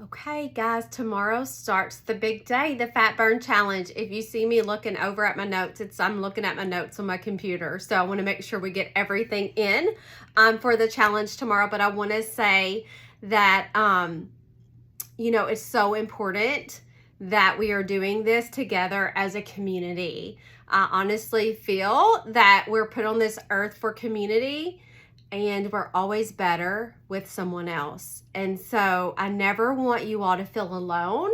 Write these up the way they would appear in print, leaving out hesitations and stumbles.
Okay, guys, tomorrow starts the big day, the Fat Burn Challenge. If you see me looking over at my notes, I'm looking at my notes on my computer. So I want to make sure we get everything in for the challenge tomorrow. But I want to say that, it's so important that we are doing this together as a community. I honestly feel that we're put on this earth for community, and we're always better with someone else. And so I never want you all to feel alone.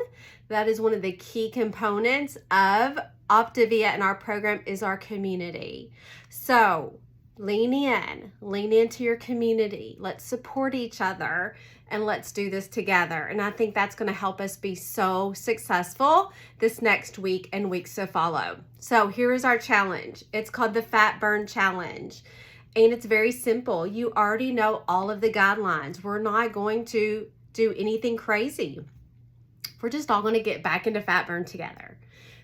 That is one of the key components of Optavia and our program is our community. So lean into your community. Let's support each other and let's do this together. And I think that's going to help us be so successful this next week and weeks to follow. So here is our challenge. It's called the Fat Burn Challenge. And it's very simple. You already know all of the guidelines. We're not going to do anything crazy. We're just all going to get back into fat burn together.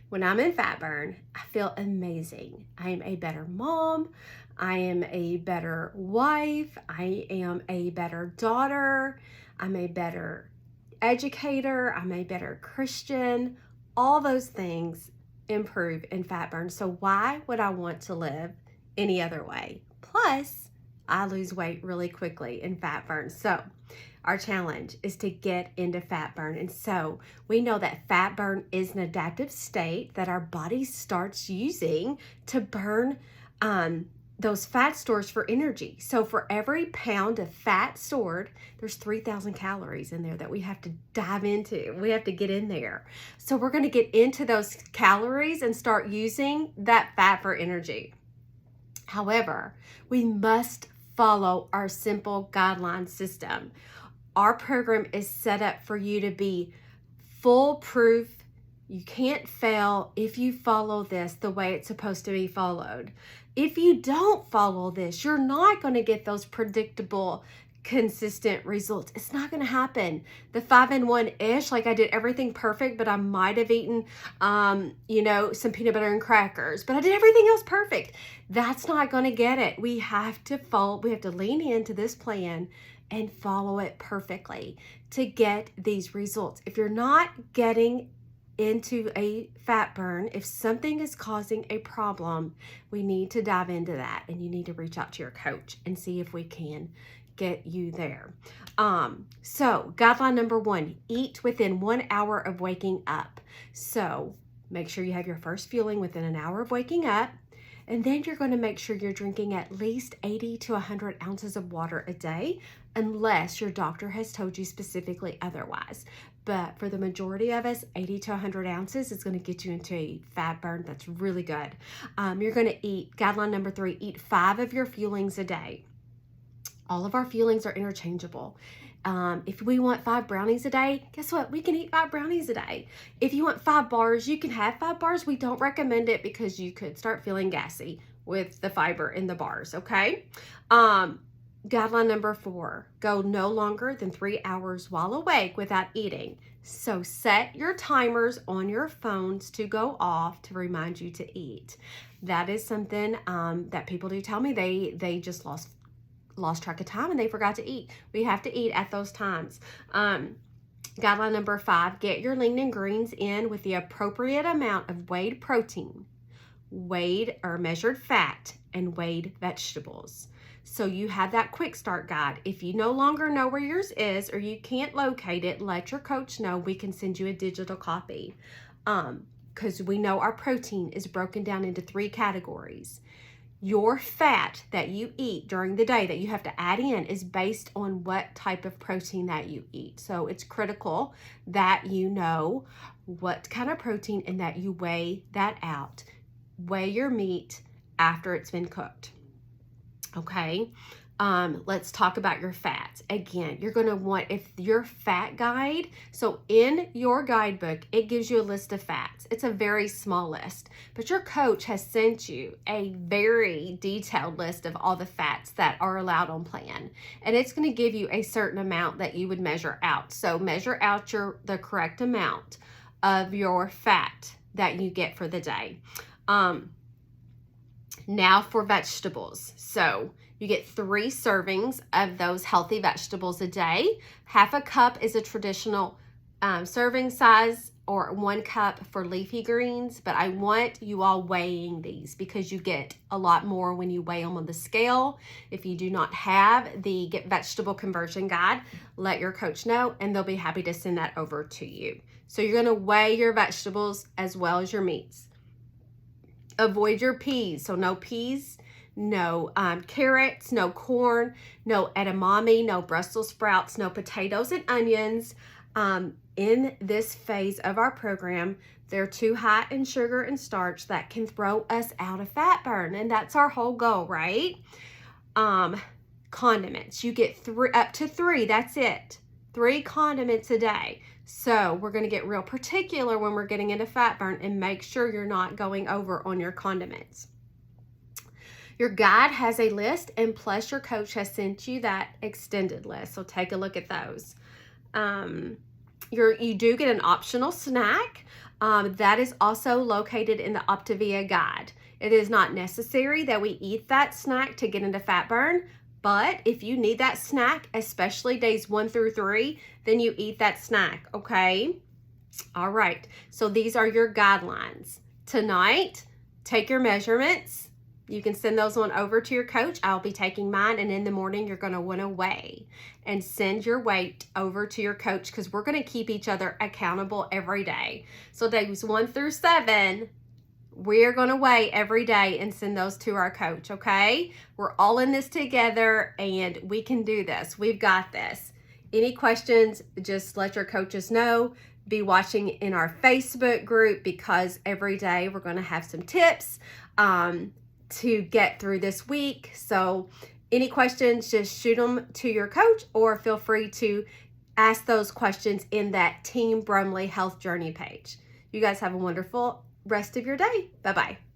When I'm in fat burn, I feel amazing. I am a better mom. I am a better wife. I am a better daughter. I'm a better educator. I'm a better Christian. All those things improve in fat burn. So why would I want to live any other way? Plus, I lose weight really quickly in fat burn. So our challenge is to get into fat burn. And so we know that fat burn is an adaptive state that our body starts using to burn those fat stores for energy. So for every pound of fat stored, there's 3,000 calories in there that we have to dive into. We have to get in there. So we're going to get into those calories and start using that fat for energy. However, we must follow our simple guideline system. Our program is set up for you to be foolproof. You can't fail if you follow this the way it's supposed to be followed. If you don't follow this, you're not going to get those predictable, consistent results. It's not going to happen. The 5-in-1-ish, like I did everything perfect, but I might have eaten, some peanut butter and crackers, but I did everything else perfect. That's not going to get it. We have to lean into this plan and follow it perfectly to get these results. If you're not getting into a fat burn, if something is causing a problem, we need to dive into that, and you need to reach out to your coach and see if we can get you there. So guideline number 1, eat within 1 hour of waking up. So make sure you have your first fueling within an hour of waking up. And then you're going to make sure you're drinking at least 80 to 100 ounces of water a day, unless your doctor has told you specifically otherwise. But for the majority of us, 80 to 100 ounces is going to get you into a fat burn that's really good. You're going to eat, guideline number 3, eat 5 of your fuelings a day. All of our fuelings are interchangeable. If we want 5 brownies a day, guess what? We can eat 5 brownies a day. If you want 5 bars, you can have 5 bars. We don't recommend it because you could start feeling gassy with the fiber in the bars, okay? Guideline number 4, go no longer than 3 hours while awake without eating. So set your timers on your phones to go off to remind you to eat. That is something that people do tell me they just lost track of time and they forgot to eat. We have to eat at those times. Guideline number 5, get your lean and greens in with the appropriate amount of weighed protein, weighed or measured fat, and weighed vegetables. So you have that quick start guide. If you no longer know where yours is or you can't locate it, let your coach know. We can send you a digital copy. Because we know our protein is broken down into 3 categories. Your fat that you eat during the day that you have to add in is based on what type of protein that you eat. So it's critical that you know what kind of protein and that you weigh that out. Weigh your meat after it's been cooked. Okay, let's talk about your fats. Again, you're going to want, if your fat guide, so in your guidebook, it gives you a list of fats. It's a very small list, but your coach has sent you a very detailed list of all the fats that are allowed on plan. And it's going to give you a certain amount that you would measure out. So measure out the correct amount of your fat that you get for the day. Now for vegetables. So you get 3 servings of those healthy vegetables a day. Half a cup is a traditional serving size or 1 cup for leafy greens, but I want you all weighing these because you get a lot more when you weigh them on the scale. If you do not have the Get Vegetable Conversion Guide, let your coach know and they'll be happy to send that over to you. So you're going to weigh your vegetables as well as your meats. Avoid your peas, so no peas, no carrots, no corn, no edamame, no Brussels sprouts, no potatoes and onions. In this phase of our program, they're too high in sugar and starch that can throw us out of fat burn, and that's our whole goal, right? Condiments, you get up to 3, that's it. 3 condiments a day. So we're going to get real particular when we're getting into fat burn and make sure you're not going over on your condiments. Your guide has a list, and plus your coach has sent you that extended list, so take a look at those. You do get an optional snack that is also located in the Optavia guide. It is not necessary that we eat that snack to get into fat burn, but if you need that snack, especially days 1 through 3, then you eat that snack, okay? All right, so these are your guidelines. Tonight, take your measurements. You can send those on over to your coach. I'll be taking mine, and in the morning you're going to want to weigh and send your weight over to your coach because we're going to keep each other accountable every day. So days 1 through 7, we're going to weigh every day and send those to our coach, okay? We're all in this together and we can do this. We've got this. Any questions, just let your coaches know. Be watching in our Facebook group because every day we're going to have some tips to get through this week. So any questions, just shoot them to your coach or feel free to ask those questions in that Team Brumley Health Journey page. You guys have a wonderful rest of your day. Bye-bye.